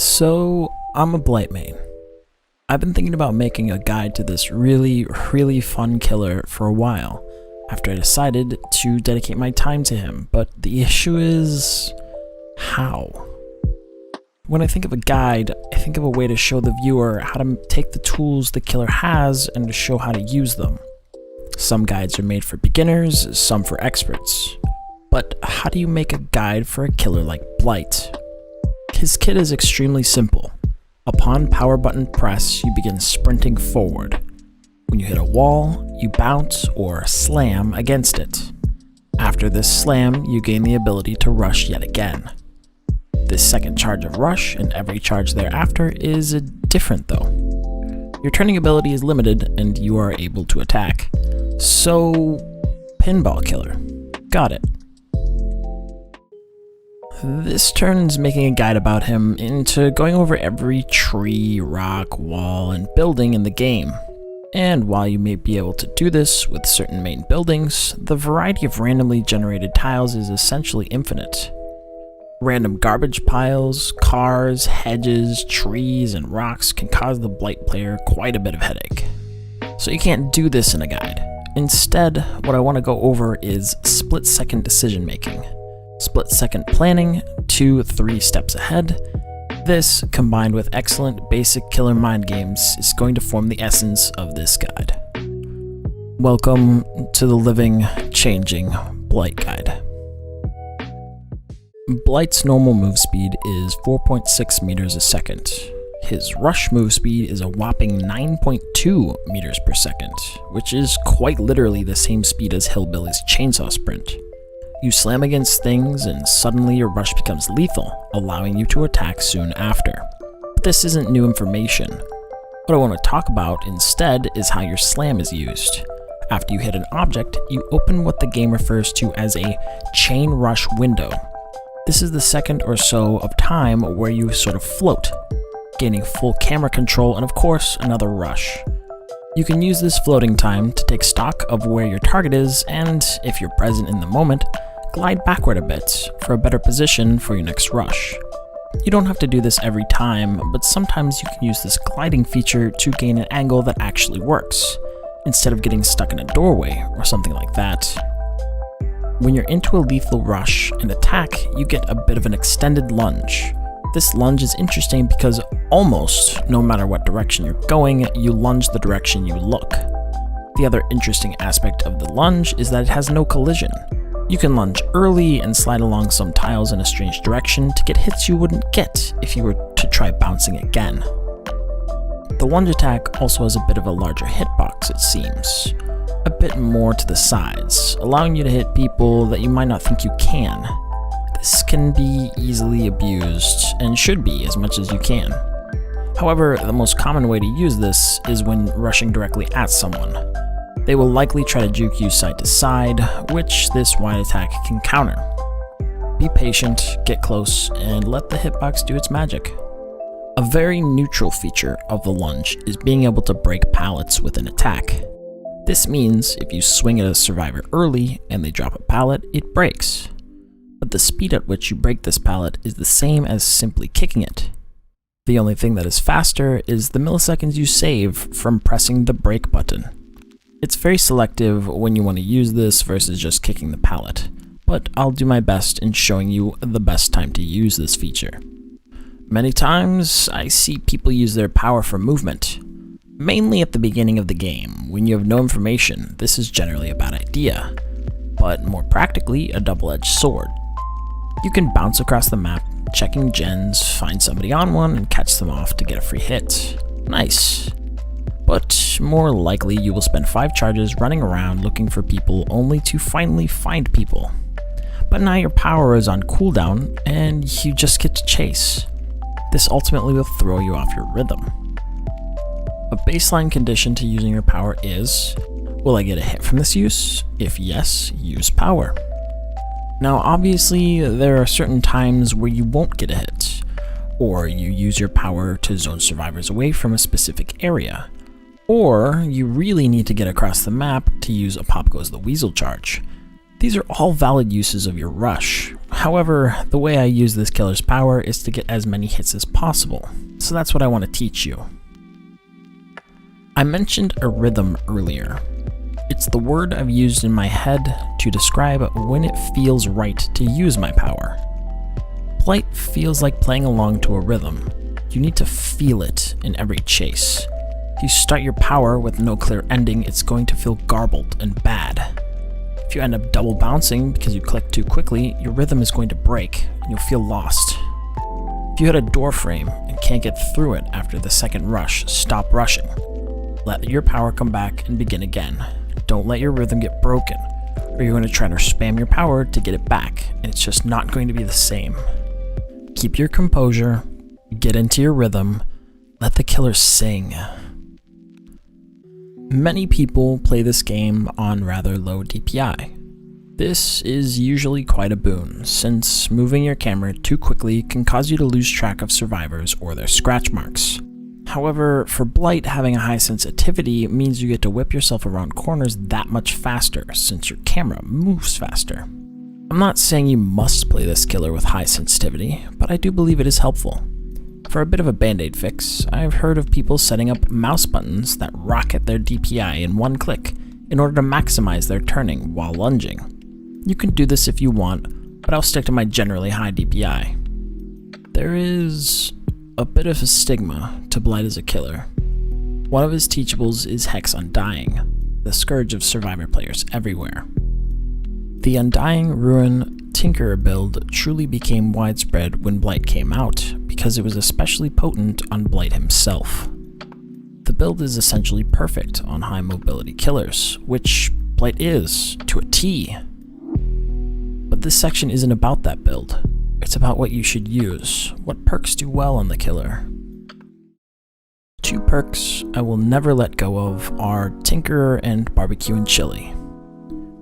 So, I'm a Blight main. I've been thinking about making a guide to this really fun killer for a while, after I decided to dedicate my time to him, but the issue is... how? When I think of a guide, I think of a way to show the viewer how to take the tools the killer has and to show how to use them. Some guides are made for beginners, some for experts. But how do you make a guide for a killer like Blight? His kit is extremely simple. Upon power button press, you begin sprinting forward. When you hit a wall, you bounce or slam against it. After this slam, you gain the ability to rush yet again. This second charge of rush and every charge thereafter is different though. Your turning ability is limited and you are able to attack. So, pinball killer. Got it. This turns making a guide about him into going over every tree, rock, wall, and building in the game. And while you may be able to do this with certain main buildings, the variety of randomly generated tiles is essentially infinite. Random garbage piles, cars, hedges, trees, and rocks can cause the Blight player quite a bit of headache. So you can't do this in a guide. Instead, what I want to go over is split-second decision making. Split-second planning, 2-3 steps ahead. This, combined with excellent basic killer mind games, is going to form the essence of this guide. Welcome to the living, changing Blight guide. Blight's normal move speed is 4.6 meters a second. His rush move speed is a whopping 9.2 meters per second, which is quite literally the same speed as Hillbilly's chainsaw sprint. You slam against things and suddenly your rush becomes lethal, allowing you to attack soon after. But this isn't new information. What I want to talk about instead is how your slam is used. After you hit an object, you open what the game refers to as a chain rush window. This is the second or so of time where you sort of float, gaining full camera control and of course another rush. You can use this floating time to take stock of where your target is and, if you're present in the moment, glide backward a bit for a better position for your next rush. You don't have to do this every time, but sometimes you can use this gliding feature to gain an angle that actually works, instead of getting stuck in a doorway or something like that. When you're into a lethal rush and attack, you get a bit of an extended lunge. This lunge is interesting because almost no matter what direction you're going, you lunge the direction you look. The other interesting aspect of the lunge is that it has no collision. You can lunge early and slide along some tiles in a strange direction to get hits you wouldn't get if you were to try bouncing again. The lunge attack also has a bit of a larger hitbox, it seems. A bit more to the sides, allowing you to hit people that you might not think you can. This can be easily abused, and should be as much as you can. However, the most common way to use this is when rushing directly at someone. They will likely try to juke you side to side, which this wide attack can counter. Be patient, get close, and let the hitbox do its magic. A very neutral feature of the lunge is being able to break pallets with an attack. This means if you swing at a survivor early and they drop a pallet, it breaks. But the speed at which you break this pallet is the same as simply kicking it. The only thing that is faster is the milliseconds you save from pressing the break button. It's very selective when you want to use this versus just kicking the pallet, but I'll do my best in showing you the best time to use this feature. Many times, I see people use their power for movement. Mainly at the beginning of the game, when you have no information, this is generally a bad idea, but more practically, a double-edged sword. You can bounce across the map, checking gens, find somebody on one, and catch them off to get a free hit. Nice. But more likely you will spend 5 charges running around looking for people only to finally find people. But now your power is on cooldown and you just get to chase. This ultimately will throw you off your rhythm. A baseline condition to using your power is, will I get a hit from this use? If yes, use power. Now obviously there are certain times where you won't get a hit, or you use your power to zone survivors away from a specific area. Or you really need to get across the map to use a Pop Goes the Weasel charge. These are all valid uses of your rush. However, the way I use this killer's power is to get as many hits as possible, so that's what I want to teach you. I mentioned a rhythm earlier. It's the word I've used in my head to describe when it feels right to use my power. Blight feels like playing along to a rhythm. You need to feel it in every chase. If you start your power with no clear ending, it's going to feel garbled and bad. If you end up double bouncing because you click too quickly, your rhythm is going to break and you'll feel lost. If you hit a door frame and can't get through it after the second rush, stop rushing. Let your power come back and begin again. Don't let your rhythm get broken, or you're going to try to spam your power to get it back, and it's just not going to be the same. Keep your composure, get into your rhythm, let the killer sing. Many people play this game on rather low DPI. This is usually quite a boon, since moving your camera too quickly can cause you to lose track of survivors or their scratch marks. However, for Blight, having a high sensitivity means you get to whip yourself around corners that much faster, since your camera moves faster. I'm not saying you must play this killer with high sensitivity, but I do believe it is helpful. For a bit of a band-aid fix, I've heard of people setting up mouse buttons that rocket their DPI in one click in order to maximize their turning while lunging. You can do this if you want, but I'll stick to my generally high DPI. There is a bit of a stigma to Blight as a killer. One of his teachables is Hex Undying, the scourge of survivor players everywhere. The Undying Ruin Tinkerer build truly became widespread when Blight came out, because it was especially potent on Blight himself. The build is essentially perfect on high mobility killers, which Blight is, to a T. But this section isn't about that build. It's about what you should use, what perks do well on the killer. Two perks I will never let go of are Tinkerer and Barbecue and Chili.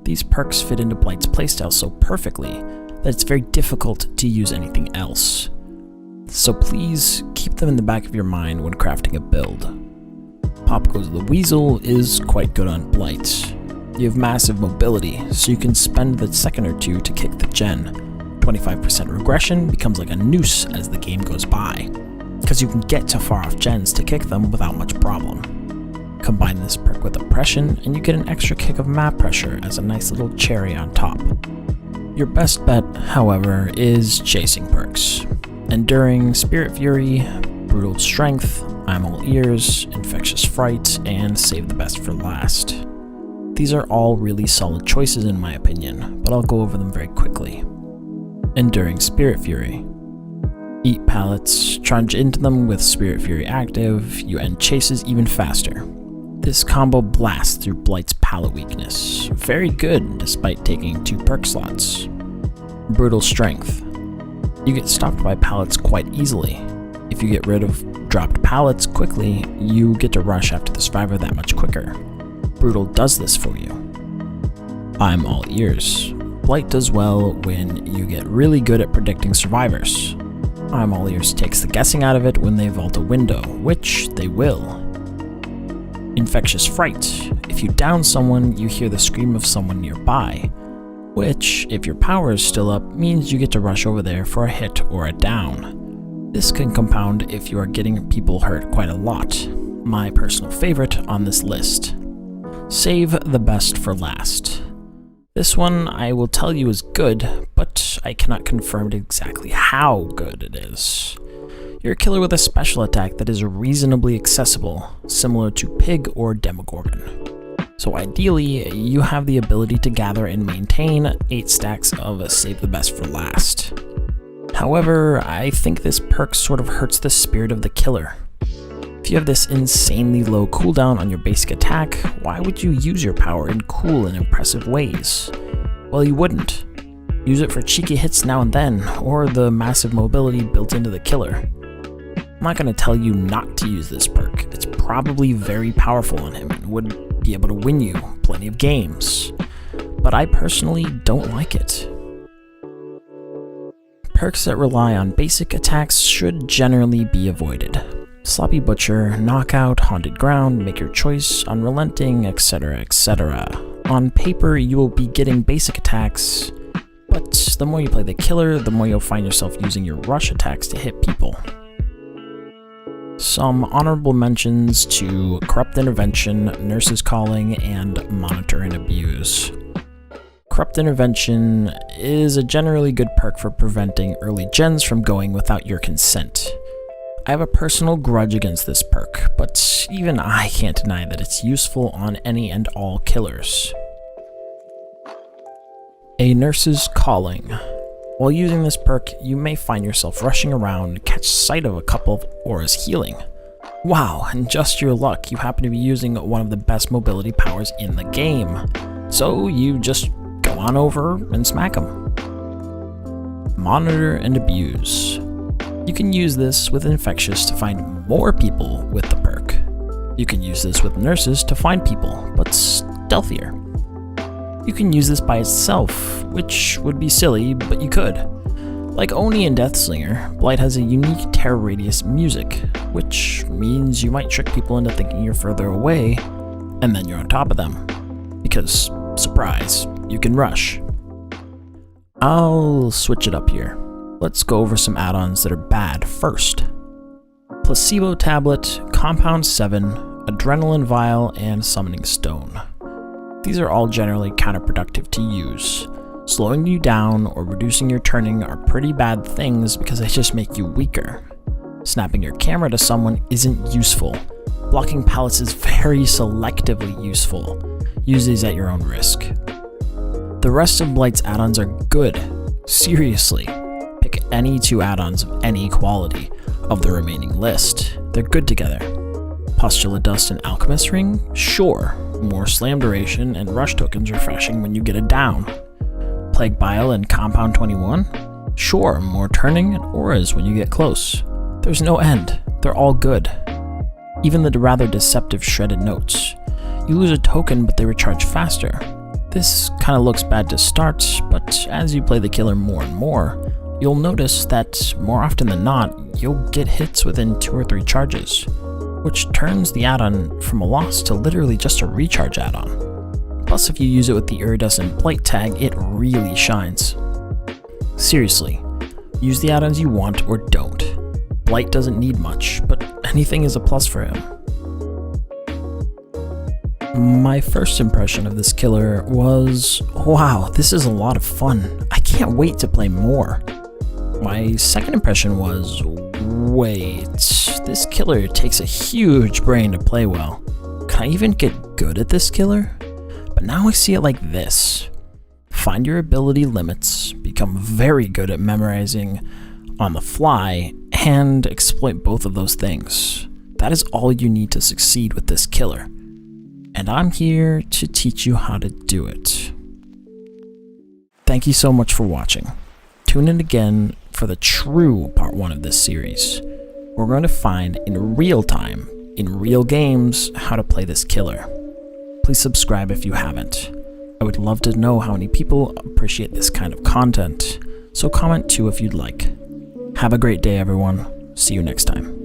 These perks fit into Blight's playstyle so perfectly that it's very difficult to use anything else. So please keep them in the back of your mind when crafting a build. Pop Goes the Weasel is quite good on Blight. You have massive mobility, so you can spend the second or two to kick the gen. 25% regression becomes like a noose as the game goes by, because you can get to far off gens to kick them without much problem. Combine this perk with Oppression, and you get an extra kick of map pressure as a nice little cherry on top. Your best bet, however, is chasing perks. Enduring Spirit Fury, Brutal Strength, I'm All Ears, Infectious Fright, and Save the Best for Last. These are all really solid choices in my opinion, but I'll go over them very quickly. Enduring Spirit Fury. Eat pallets, charge into them with Spirit Fury active, you end chases even faster. This combo blasts through Blight's pallet weakness. Very good, despite taking 2 perk slots. Brutal Strength. You get stopped by pallets quite easily. If you get rid of dropped pallets quickly, you get to rush after the survivor that much quicker. Brutal does this for you. I'm All Ears. Blight does well when you get really good at predicting survivors. I'm All Ears takes the guessing out of it when they vault a window, which they will. Infectious Fright. If you down someone, you hear the scream of someone nearby, which, if your power is still up, means you get to rush over there for a hit or a down. This can compound if you are getting people hurt quite a lot. My personal favorite on this list. Save the Best for Last. This one I will tell you is good, but I cannot confirm exactly how good it is. You're a killer with a special attack that is reasonably accessible, similar to Pig or Demogorgon. So ideally, you have the ability to gather and maintain 8 stacks of Save the Best for Last. However, I think this perk sort of hurts the spirit of the killer. If you have this insanely low cooldown on your basic attack, why would you use your power in cool and impressive ways? Well, you wouldn't. Use it for cheeky hits now and then, or the massive mobility built into the killer. I'm not going to tell you not to use this perk. It's probably very powerful on him and would be able to win you plenty of games. But I personally don't like it. Perks that rely on basic attacks should generally be avoided. Sloppy Butcher, Knockout, Haunted Ground, Make Your Choice, Unrelenting, etc., etc. On paper, you will be getting basic attacks, But the more you play the killer, the more you'll find yourself using your rush attacks to hit people. Some honorable mentions to Corrupt Intervention, Nurse's Calling, and Monitor and Abuse. Corrupt Intervention is a generally good perk for preventing early gens from going without your consent. I have a personal grudge against this perk, but even I can't deny that it's useful on any and all killers. A Nurse's Calling. While using this perk, you may find yourself rushing around, catch sight of a couple of auras healing. Wow, and just your luck, you happen to be using one of the best mobility powers in the game. So you just go on over and smack them. Monitor and Abuse. You can use this with Infectious to find more people with the perk. You can use this with Nurses to find people, but stealthier. You can use this by itself, which would be silly, but you could. Like Oni and Deathslinger, Blight has a unique terror radius music, which means you might trick people into thinking you're further away, and then you're on top of them. Because, surprise, you can rush. I'll switch it up here. Let's go over some add-ons that are bad first. Placebo Tablet, Compound 7, Adrenaline Vial, and Summoning Stone. These are all generally counterproductive to use. Slowing you down or reducing your turning are pretty bad things because they just make you weaker. Snapping your camera to someone isn't useful. Blocking pallets is very selectively useful. Use these at your own risk. The rest of Blight's add-ons are good. Seriously. Pick any 2 add-ons of any quality of the remaining list. They're good together. Pustula Dust and Alchemist Ring? Sure. More slam duration and rush tokens refreshing when you get it down. Plague Bile and Compound 21? Sure, more turning and auras when you get close. There's no end. They're all good. Even the rather deceptive Shredded Notes. You lose a token, but they recharge faster. This kinda looks bad to start, but as you play the killer more and more, you'll notice that more often than not, you'll get hits within 2 or 3 charges, which turns the add-on from a loss to literally just a recharge add-on. Plus, if you use it with the Iridescent Blight tag, it really shines. Seriously, use the add-ons you want or don't. Blight doesn't need much, but anything is a plus for him. My first impression of this killer was, wow, this is a lot of fun. I can't wait to play more. My second impression was, wait, this killer takes a huge brain to play well. Can I even get good at this killer? But now I see it like this. Find your ability limits, become very good at memorizing on the fly, and exploit both of those things. That is all you need to succeed with this killer. And I'm here to teach you how to do it. Thank you so much for watching. Tune in again for the true part 1 of this series. We're going to find in real time, in real games, how to play this killer. Please subscribe if you haven't. I would love to know how many people appreciate this kind of content, so comment too if you'd like. Have a great day, everyone. See you next time.